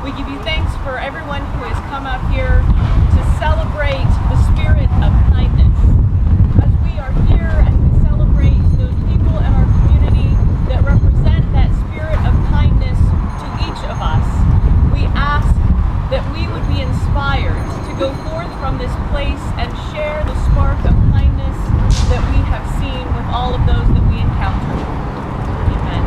We give you thanks for everyone who has come up here to celebrate the spirit of kindness. As we are here and we celebrate those people in our community that represent that spirit of kindness to each of us, we ask that we would be inspired to go forth from this place and share the spark of kindness that we have seen with all of those that we encounter. Amen.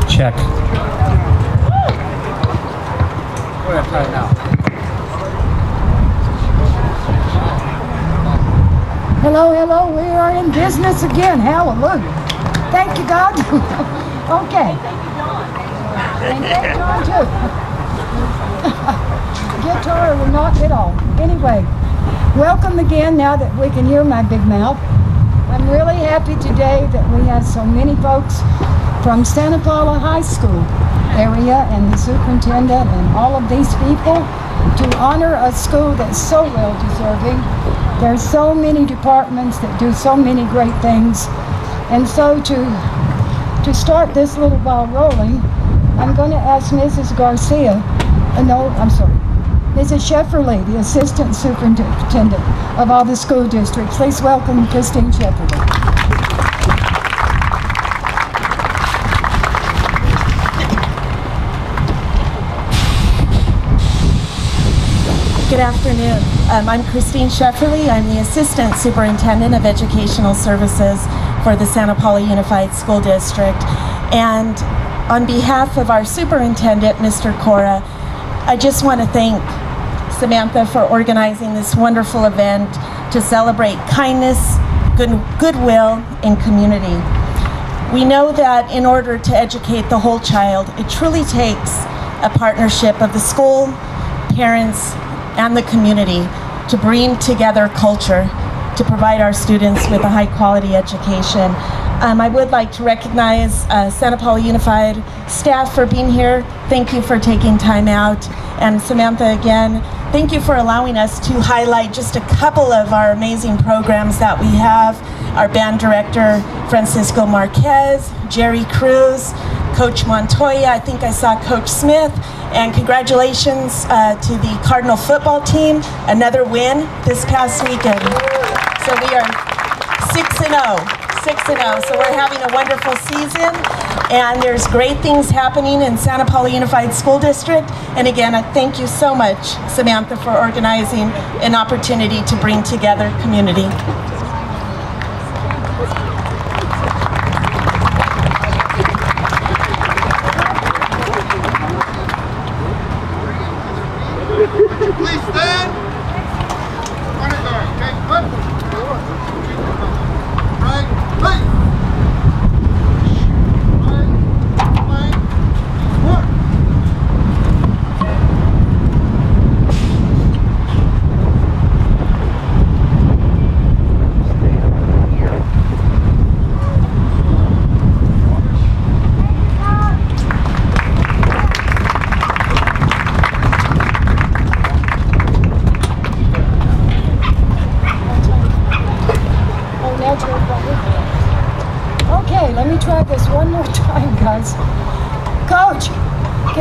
Check. Go ahead, try it now. Hello, hello, we are in business again. Hallelujah. Thank you, God. Okay. And thank John, too. Guitar will not at all. Anyway, welcome again now that we can hear my big mouth. I'm really happy today that we have so many folks from Santa Paula High School area and the superintendent and all of these people to honor a school that's so well deserving. There's so many departments that do so many great things. And so to start this little ball rolling, I'm going to ask Mrs. Garcia, Mrs. Shefferly, the Assistant Superintendent of all the school districts. Please welcome Christine Shefferly. Good afternoon. I'm Christine Shefferly. I'm the Assistant Superintendent of Educational Services for the Santa Paula Unified School District. And on behalf of our Superintendent, Mr. Cora, I just want to thank Samantha for organizing this wonderful event to celebrate kindness, goodwill, and community. We know that in order to educate the whole child, it truly takes a partnership of the school, parents, and the community to bring together culture to provide our students with a high quality education. I would like to recognize Santa Paula Unified staff for being here. Thank you for taking time out. And Samantha, again, thank you for allowing us to highlight just a couple of our amazing programs that we have. Our band director, Francisco Marquez, Jerry Cruz, Coach Montoya, I think I saw Coach Smith, and congratulations to the Cardinal football team, another win this past weekend. So we are 6-0, so we're having a wonderful season, and there's great things happening in Santa Paula Unified School District. And again, I thank you so much, Samantha, for organizing an opportunity to bring together community. Please stand. Honor guard. Okay, up. Right, please. Right, flank, work.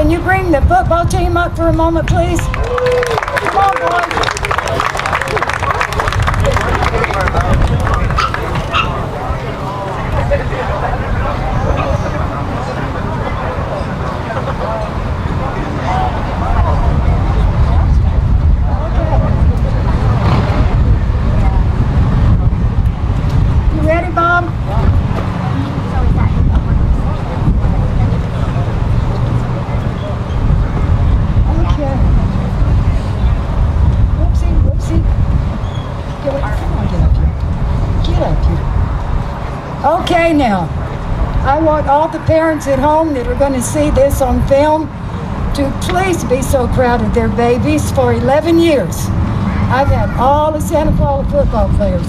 Can you bring the football team up for a moment, please? Come on, boys. You ready, Bob? Okay. Whoopsie, whoopsie. Come on, get up here. Get up here. Okay, now. I want all the parents at home that are going to see this on film to please be so proud of their babies. For 11 years, I've had all the Santa Paula football players,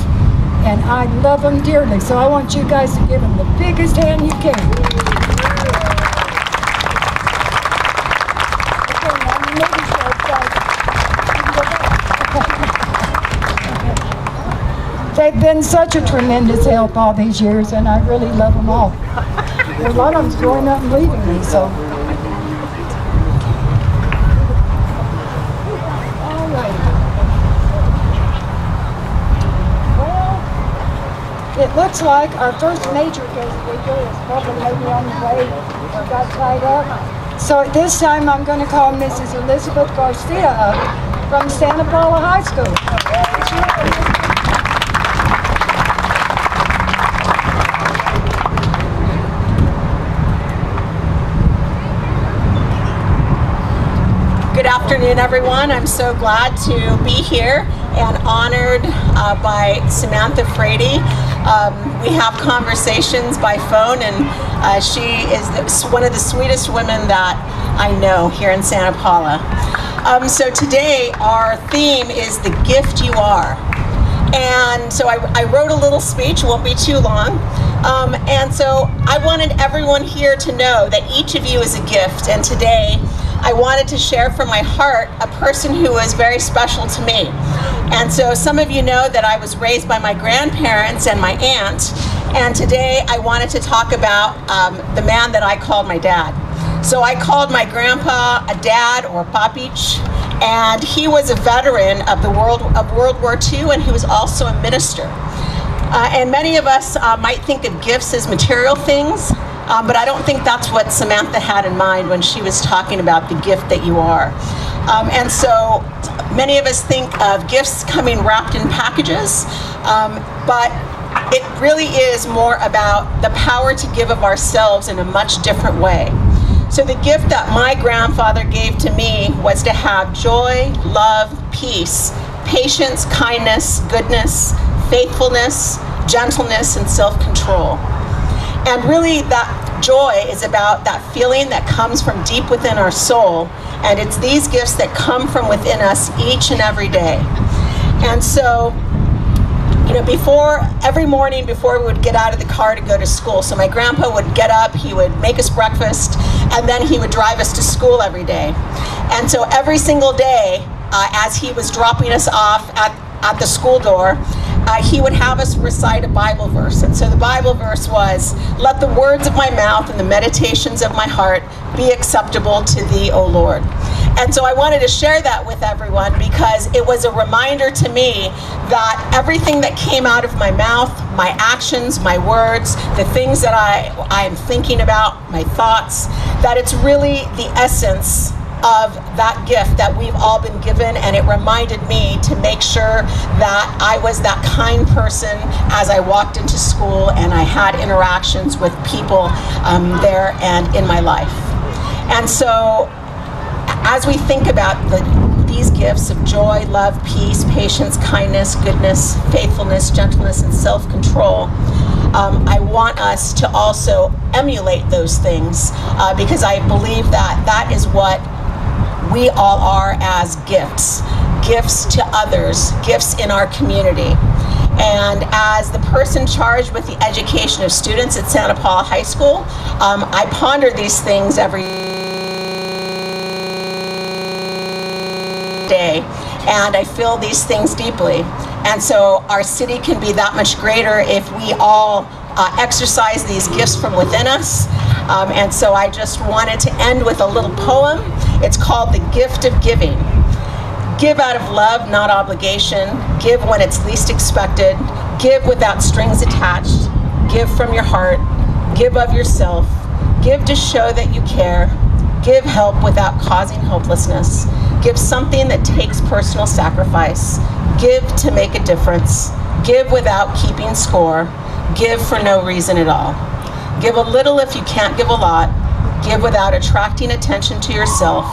and I love them dearly. So I want you guys to give them the biggest hand you can. Okay, now you maybe start They've been such a tremendous help all these years, and I really love them all. A lot of them's growing up and leaving me, so. All right. Well, it looks like our first major guest speaker is probably maybe on the way or got tied up. So at this time, I'm going to call Mrs. Elizabeth Garcia up from Santa Paula High School. Good afternoon, everyone. I'm so glad to be here and honored by Samantha Frady. We have conversations by phone, and she is one of the sweetest women that I know here in Santa Paula. So today our theme is the gift you are. And so I wrote a little speech, won't be too long. And so I wanted everyone here to know that each of you is a gift. And today I wanted to share from my heart a person who was very special to me. And so some of you know that I was raised by my grandparents and my aunt. And today I wanted to talk about the man that I called my dad. So I called my grandpa a dad, or papich, and he was a veteran of World War II, and he was also a minister. And many of us might think of gifts as material things, but I don't think that's what Samantha had in mind when she was talking about the gift that you are. And so many of us think of gifts coming wrapped in packages, but it really is more about the power to give of ourselves in a much different way. So the gift that my grandfather gave to me was to have joy, love, peace, patience, kindness, goodness, faithfulness, gentleness, and self-control. And really that joy is about that feeling that comes from deep within our soul, and it's these gifts that come from within us each and every day. And so, you know, every morning before we would get out of the car to go to school, so my grandpa would get up, he would make us breakfast, and then he would drive us to school every day. And so every single day, as he was dropping us off at the school door, he would have us recite a Bible verse. And so the Bible verse was, "Let the words of my mouth and the meditations of my heart be acceptable to thee, O Lord." And so I wanted to share that with everyone because it was a reminder to me that everything that came out of my mouth, my actions, my words, the things that I am thinking about, my thoughts, that it's really the essence of that gift that we've all been given, and it reminded me to make sure that I was that kind person as I walked into school and I had interactions with people there and in my life. And so as we think about these gifts of joy, love, peace, patience, kindness, goodness, faithfulness, gentleness, and self-control, I want us to also emulate those things because I believe that that is what we all are as gifts to others, gifts in our community. And as the person charged with the education of students at Santa Paula High School, I ponder these things every day, and I feel these things deeply. And so our city can be that much greater if we all exercise these gifts from within us And so I just wanted to end with a little poem. It's called The Gift of Giving. Give out of love, not obligation. Give when it's least expected. Give without strings attached. Give from your heart. Give of yourself. Give to show that you care. Give help without causing hopelessness. Give something that takes personal sacrifice. Give to make a difference. Give without keeping score. Give for no reason at all. Give a little if you can't give a lot. Give without attracting attention to yourself.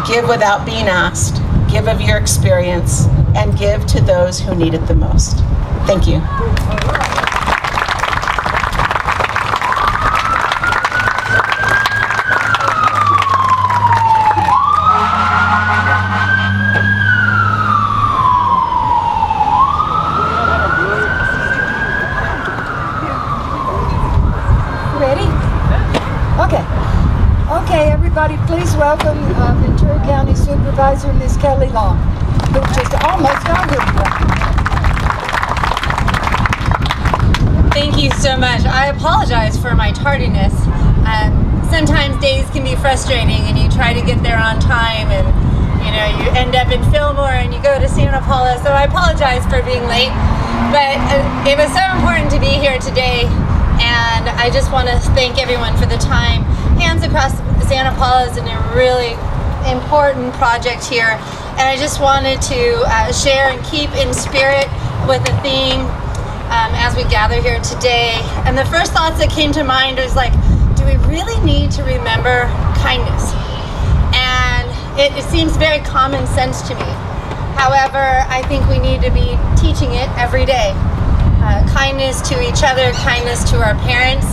Give without being asked. Give of your experience, and give to those who need it the most. Thank you. Ready? Okay. Okay, everybody, please welcome Ventura County Supervisor Ms. Kelly Long, who just almost got here. Thank you so much. I apologize for my tardiness. Sometimes days can be frustrating and you try to get there on time and you end up in Fillmore and you go to Santa Paula, so I apologize for being late. But it was so important to be here today, and I just want to thank everyone for the time. Hands Across Santa Paula is a really important project here, and I just wanted to share and keep in spirit with the theme as we gather here today. And the first thoughts that came to mind was like, do we really need to remember kindness? And it seems very common sense to me. However, I think we need to be teaching it every day. Kindness to each other, kindness to our parents.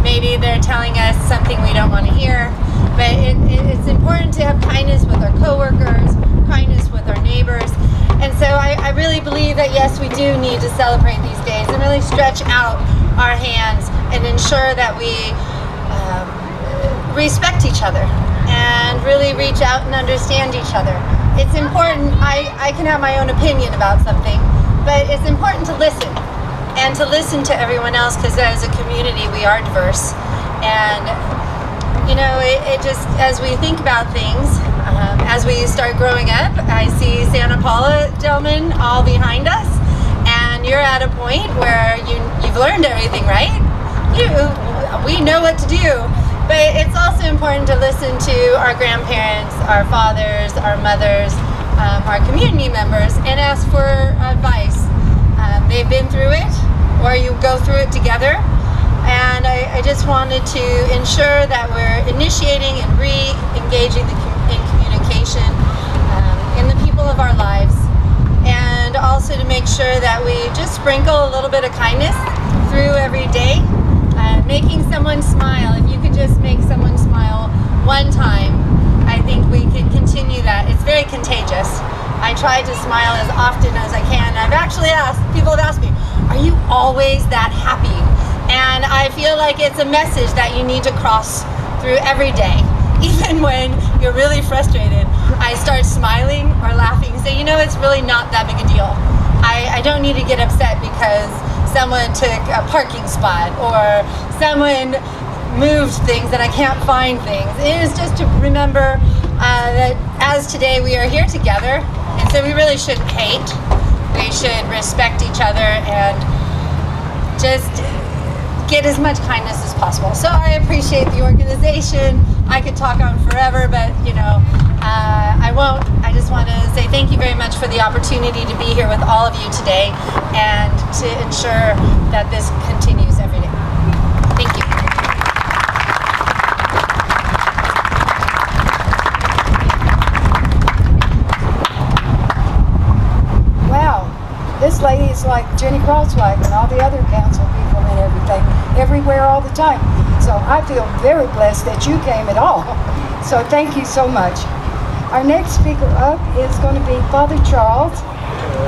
Maybe they're telling us something we don't want to hear, but it's important to have kindness with our coworkers, kindness with our neighbors. And so I really believe that yes, we do need to celebrate these days and really stretch out our hands and ensure that we respect each other and really reach out and understand each other. It's important. I can have my own opinion about something, but it's important to listen. And to listen to everyone else, because as a community we are diverse. And it just, as we think about things, as we start growing up, I see Santa Paula gentlemen all behind us, and you're at a point where you've learned everything, right? We know what to do, but it's also important to listen to our grandparents, our fathers, our mothers, our community members, and ask for advice. They've been through it, or you go through it together. And I just wanted to ensure that we're initiating and re-engaging in communication in the people of our lives. And also to make sure that we just sprinkle a little bit of kindness through every day. Making someone smile, if you could just make someone smile one time, I think we can continue that. It's very contagious. I try to smile as often as I can. People have asked me, are you always that happy? And I feel like it's a message that you need to cross through every day. Even when you're really frustrated, I start smiling or laughing, say, it's really not that big a deal. I don't need to get upset because someone took a parking spot or someone moved things and I can't find things. It is just to remember that as today we are here together, and so we really shouldn't hate. We should respect each other and just get as much kindness as possible. So I appreciate the organization. I could talk on forever, but I won't. I just want to say thank you very much for the opportunity to be here with all of you today and to ensure that this continues every day. Thank you. This lady is like Jenny Crosswhite and all the other council people and everything, everywhere all the time. So I feel very blessed that you came at all. So thank you so much. Our next speaker up is going to be Father Charles.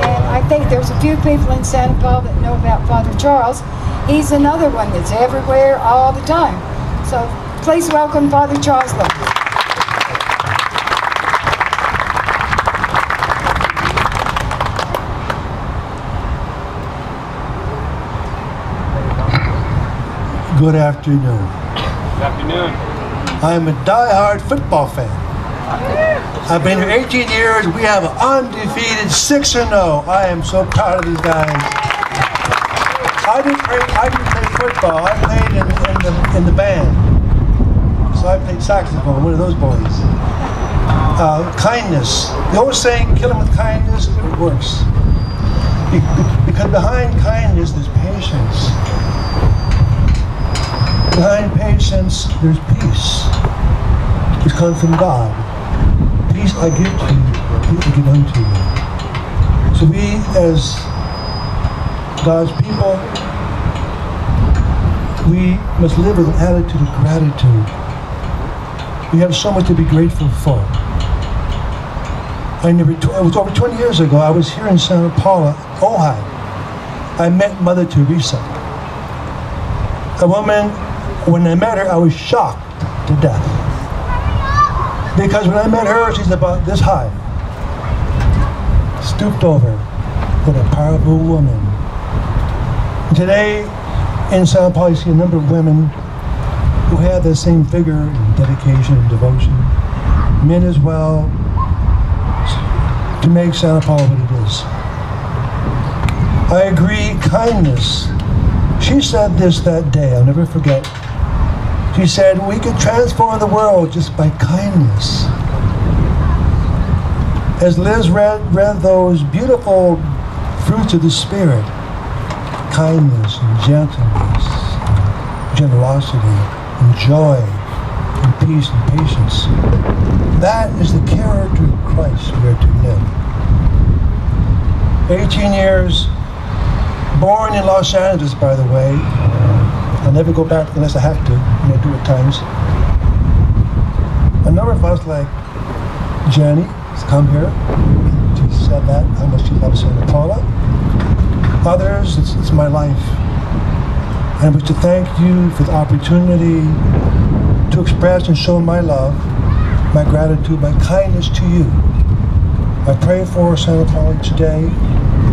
And I think there's a few people in Santa Paula that know about Father Charles. He's another one that's everywhere all the time. So please welcome Father Charles Long. Good afternoon. Good afternoon. I'm a die-hard football fan. I've been here 18 years. We have an undefeated 6-0. I am so proud of these guys. I didn't play football. I played in the band. So I played saxophone, one of those boys. Kindness. The old saying, kill them with kindness, it works. Because behind kindness, there's patience. Behind patience, there's peace. Which comes from God. Peace I give to you, peace I give unto you. So we, as God's people, we must live with an attitude of gratitude. We have so much to be grateful for. It was over 20 years ago, I was here in Santa Paula, Ojai. I met Mother Teresa. A woman, when I met her, I was shocked to death. Because when I met her, she's about this high. Stooped over. What a powerful woman. And today, in Santa Paula, you see a number of women who have the same vigor and dedication and devotion. Men as well, to make Santa Paula what it is. I agree, kindness. She said this that day, I'll never forget. She said, we can transform the world just by kindness. As Liz read those beautiful fruits of the Spirit, kindness and gentleness, and generosity and joy and peace and patience. That is the character of Christ we are to live. 18 years, born in Los Angeles, by the way. I'll never go back unless I have to, I do at times. A number of us, like Jenny, has come here. She said that, how much she loves Santa Paula. Others, it's my life. And I wish to thank you for the opportunity to express and show my love, my gratitude, my kindness to you. I pray for Santa Paula today,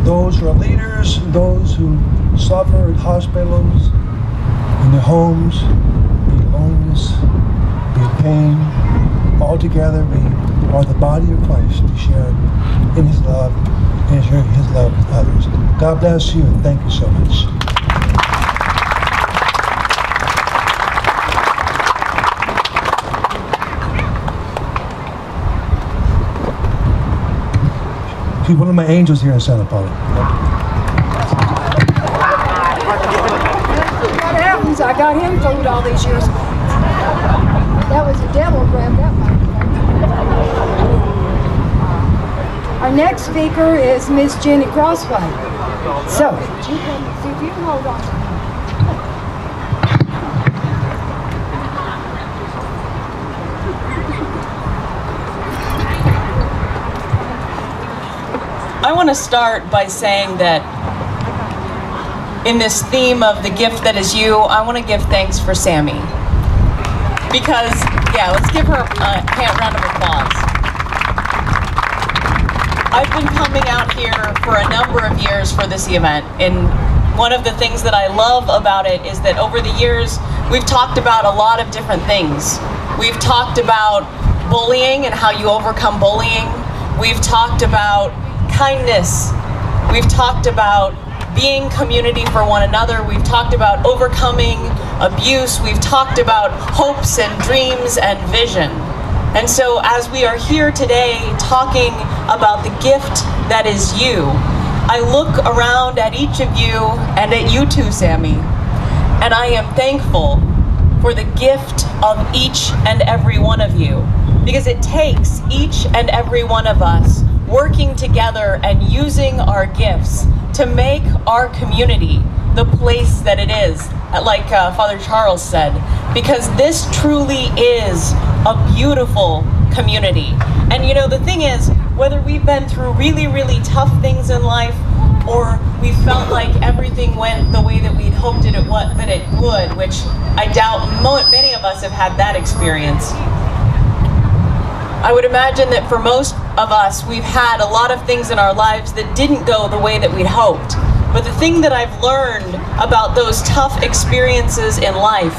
those who are leaders, those who suffer in hospitals, in their homes, be it loneliness, be it pain. All together we are the body of Christ to share in His love and share His love with others. God bless you and thank you so much. She's one of my angels here in Santa Paula. What happens? I got him fooled all these years. That was the devil grabbed that microphone. Our next speaker is Miss Jenny Crossway. So, if you can hold on. I want to start by saying that in this theme of the gift that is you, I want to give thanks for Sammy. Because, yeah, let's give her a round of applause. I've been coming out here for a number of years for this event, and one of the things that I love about it is that over the years, we've talked about a lot of different things. We've talked about bullying and how you overcome bullying. We've talked about kindness. We've talked about being community for one another. We've talked about overcoming abuse. We've talked about hopes and dreams and vision. And so as we are here today talking about the gift that is you, I look around at each of you and at you too, Sammy, and I am thankful for the gift of each and every one of you, because it takes each and every one of us working together and using our gifts to make our community the place that it is, like Father Charles said, because this truly is a beautiful community. And you know, the thing is, whether we've been through really, really tough things in life, or we felt like everything went the way that we'd hoped that it would, which I doubt many of us have had that experience. I would imagine that for most of us, we've had a lot of things in our lives that didn't go the way that we'd hoped. But the thing that I've learned about those tough experiences in life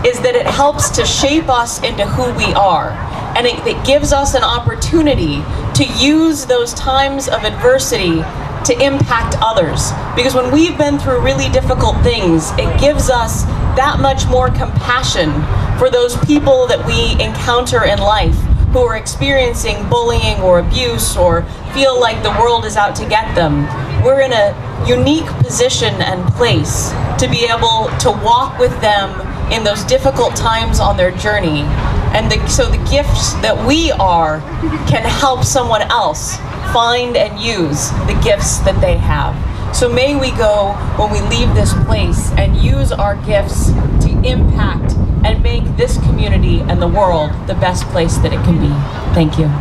is that it helps to shape us into who we are. And it gives us an opportunity to use those times of adversity to impact others. Because when we've been through really difficult things, it gives us that much more compassion for those people that we encounter in life who are experiencing bullying or abuse or feel like the world is out to get them. We're in a unique position and place to be able to walk with them in those difficult times on their journey. And so the gifts that we are can help someone else find and use the gifts that they have. So may we go when we leave this place and use our gifts to impact and make this community and the world the best place that it can be. Thank you.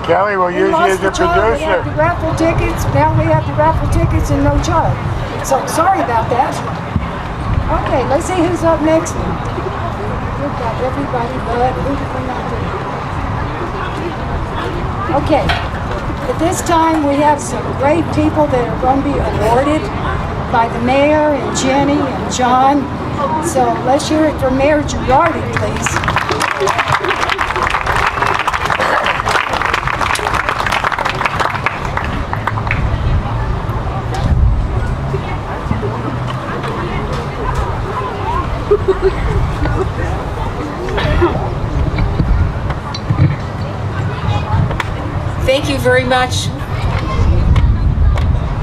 Kelly will use you as a We producer. had the raffle tickets. Now we have the raffle tickets and no child. So sorry about that. Okay, let's see who's up next. We've got everybody, but who did we not do? Okay. At this time, we have some great people that are going to be awarded by the mayor and Jenny and John. So let's hear it from Mayor Girardi, please. Thank you very much.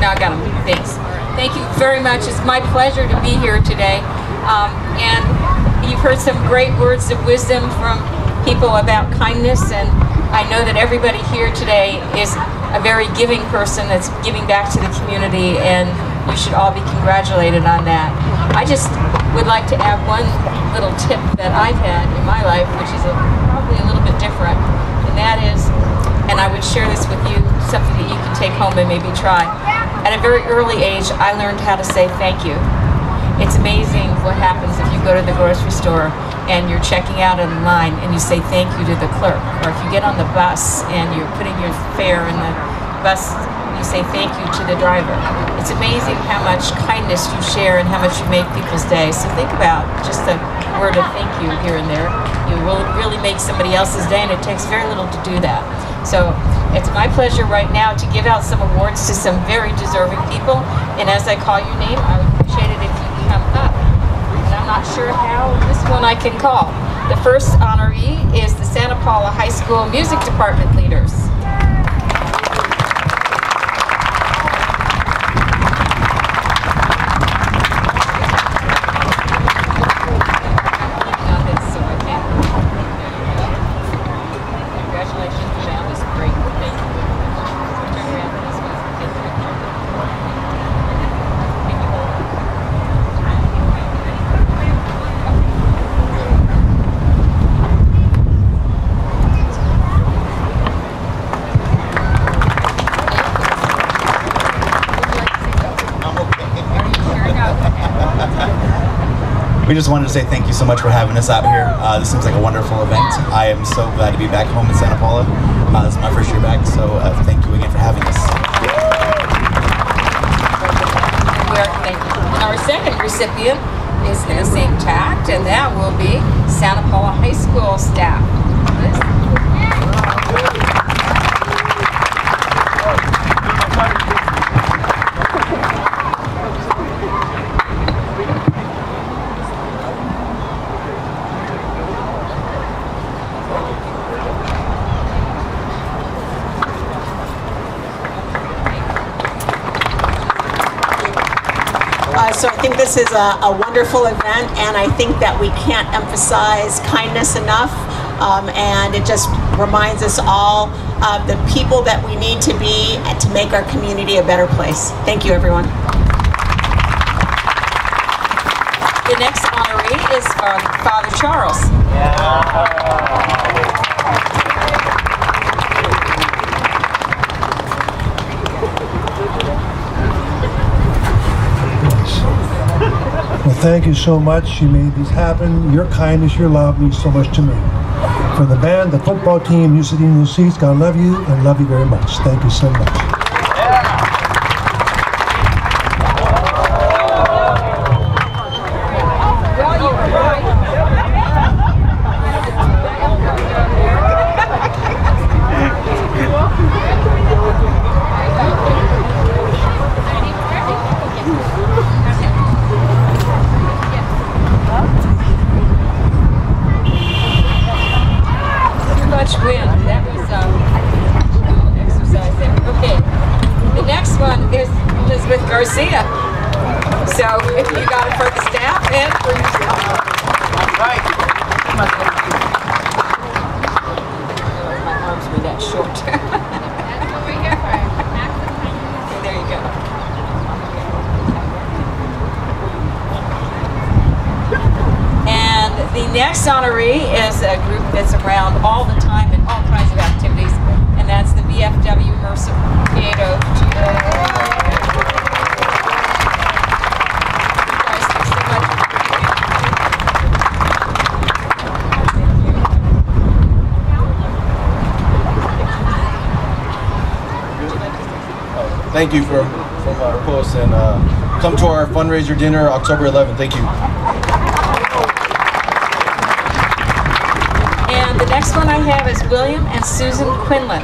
No, I got them. Thanks. Thank you very much. It's my pleasure to be here today. And you've heard some great words of wisdom from people about kindness, and I know that everybody here today is a very giving person that's giving back to the community, and you should all be congratulated on that. I just would like to add one little tip that I've had in my life, which is probably a little bit different, and that is, and I would share this with you, something that you can take home and maybe try. At a very early age, I learned how to say thank you. It's amazing what happens if you go to the grocery store and you're checking out in line and you say thank you to the clerk. Or if you get on the bus and you're putting your fare in the bus, you say thank you to the driver. It's amazing how much kindness you share and how much you make people's day. So think about just a word of thank you here and there. You will really make somebody else's day, and it takes very little to do that. So it's my pleasure right now to give out some awards to some very deserving people. And as I call your name, I would appreciate it if you come up. And I'm not sure how this one I can call. The first honoree is the Santa Paula High School Music Department leaders. We just wanted to say thank you so much for having us out here. This seems like a wonderful event. I am so glad to be back home in Santa Paula. This is my first year back, so thank you again for having us. And our second recipient is in the same tact, and that will be Santa Paula High School staff. So I think this is a wonderful event, and I think that we can't emphasize kindness enough, and it just reminds us all the people that we need to be to make our community a better place. Thank you, everyone. The next honoree is Father Charles. Well, thank you so much. You made these happen. Your kindness, your love means so much to me. For the band, the football team, you sitting in those seats, God love you and love you very much. Thank you so much. That was exercise there. Okay. The next one is Elizabeth Garcia. So if you got it for the staff and for yourself. Right. My arms were that short. There you go. And the next honoree is a group that's around all the time in all kinds of activities, and that's the VFW Mercer Prieto. You guys, thanks so much. Thank you from our post, and come to our fundraiser dinner October 11th. Thank you. And the next one I have is William and Susan Quinlan.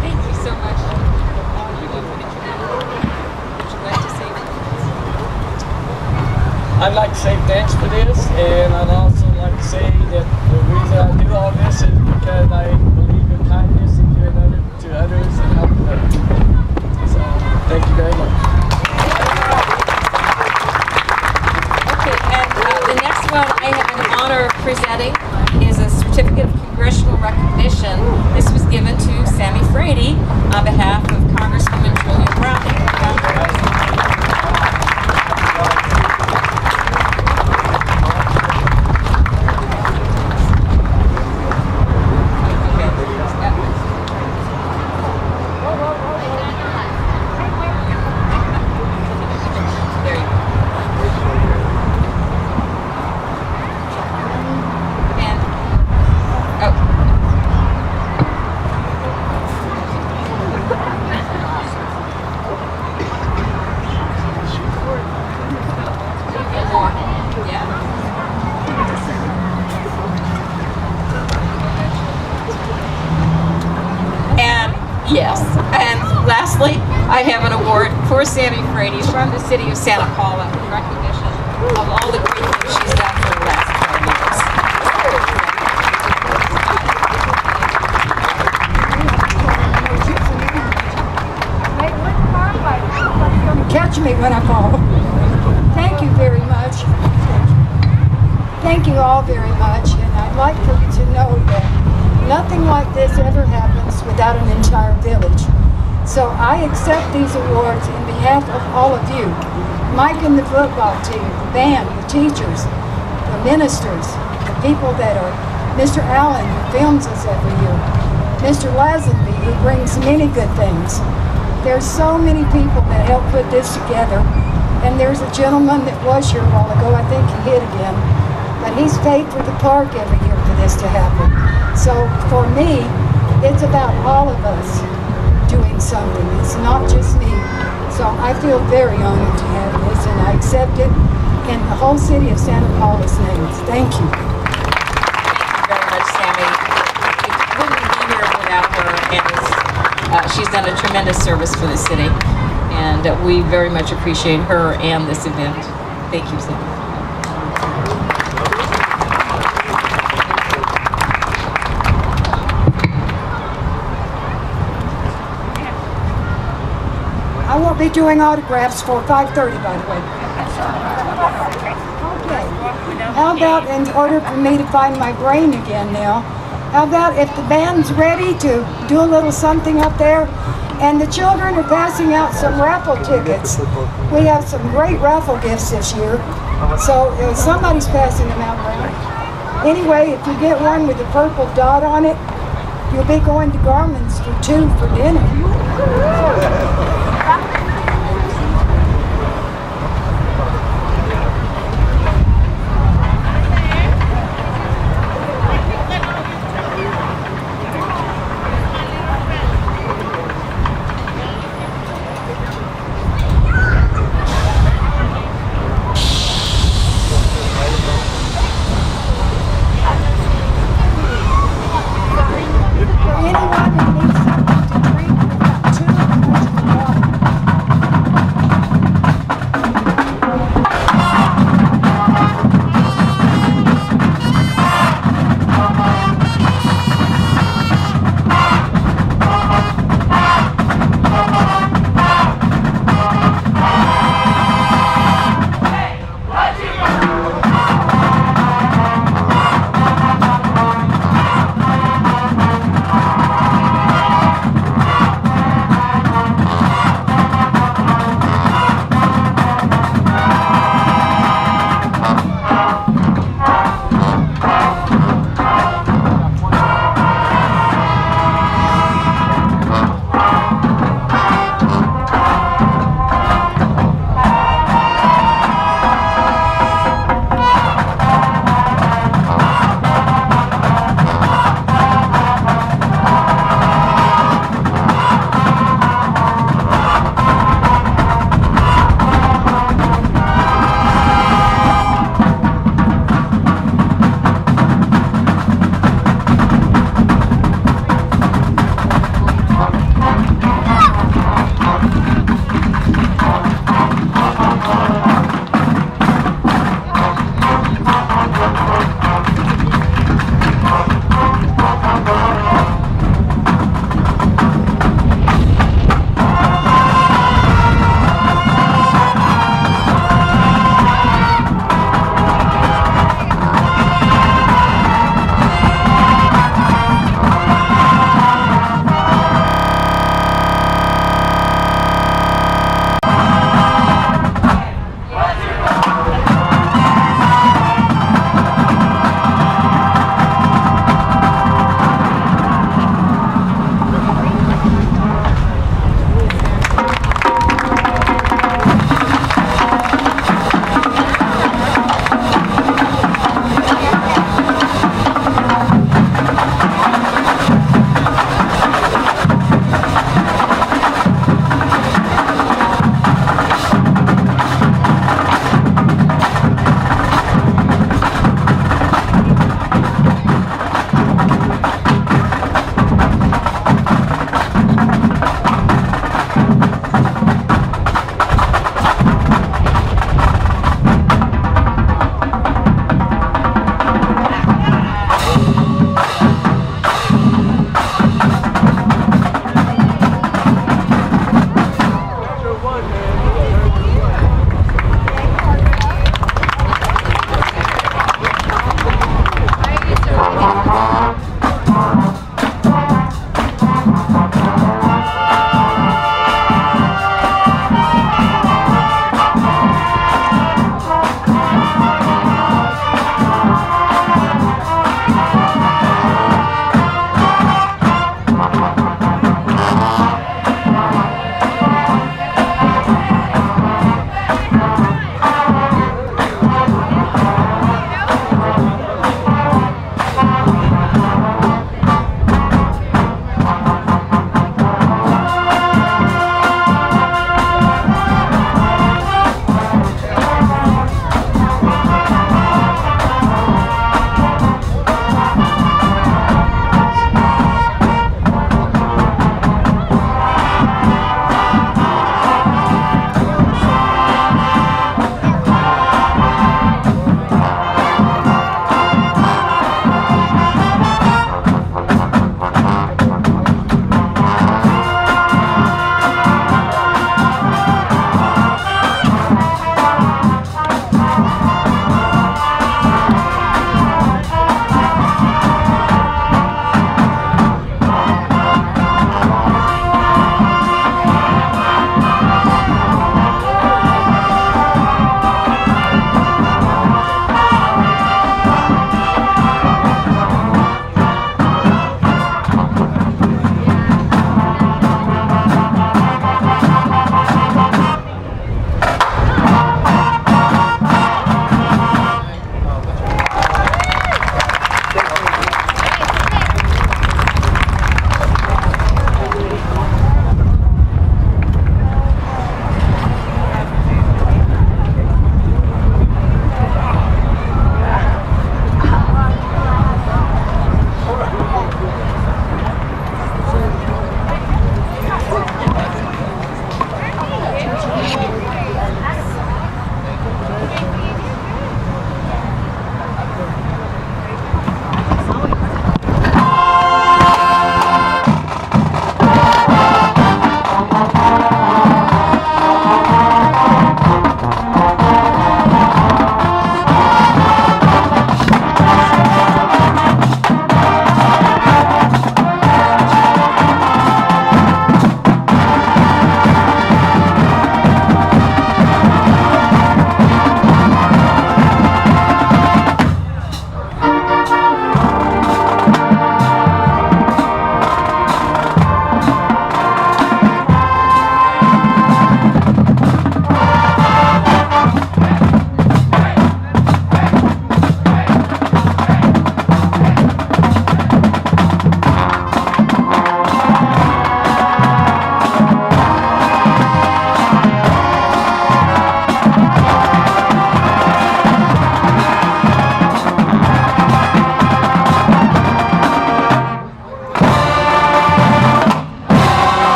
Thank you so much. Would you like to say I'd like to say thanks for this, and I'd also like to say that the reason I do all this is because I believe in kindness and giving to others and helping others. So, thank you very much. Okay, and the next one I have an honor of presenting is a certificate of congressional recognition. This was given to Sammy Frady on behalf of Congresswoman Julia Browning. Yes, and lastly, I have an award for Sammy Frady from the city of Santa Paula in recognition of all the great things she's done for the last 12 years. Catch me when I fall. Thank you very much. Thank you all very much, and I'd like for you to know that nothing like this ever happens without an entire village. So I accept these awards in behalf of all of you. Mike and the football team, the band, the teachers, the ministers, the people that are, Mr. Allen who films us every year, Mr. Lazenby who brings many good things. There's so many people that help put this together. And there's a gentleman that was here a while ago, I think he hid again, but he's paid for the park every year for this to happen. So for me, it's about all of us doing something. It's not just me. So I feel very honored to have this, and I accept it in the whole city of Santa Paula's names. Thank you. Thank you very much, Sammy. We wouldn't be here without her, and she's done a tremendous service for the city, and we very much appreciate her and this event. Thank you, Sammy. I I won't be doing autographs for 5:30, by the way. Okay. How about, in order for me to find my brain again now, how about if the band's ready to do a little something up there? And the children are passing out some raffle tickets. We have some great raffle gifts this year. So somebody's passing them out around. Anyway, if you get one with a purple dot on it, you'll be going to Garmin's for 2 for dinner. For anyone who needs something to drink, we've got 2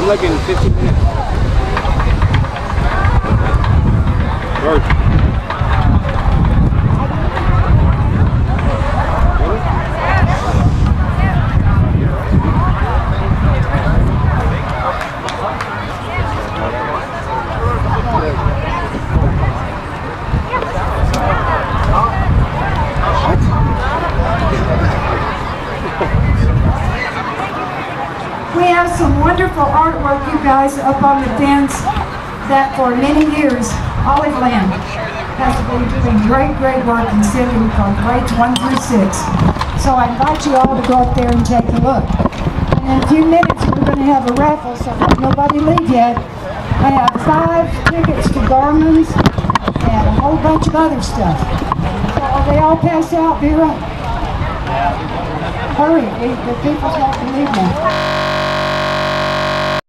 I'm looking 15 minutes. George. We have some wonderful artwork, you guys, up on the fence that for many years, Olive Land has been doing great work in sitting from grades 1 through 6. So I invite you all to go up there and take a look. And in a few minutes, we're going to have a raffle, so let nobody leave yet. I have 5 tickets to Garmin's and a whole bunch of other stuff. So are they all passed out, Vera? Hurry, the people's not to leave now.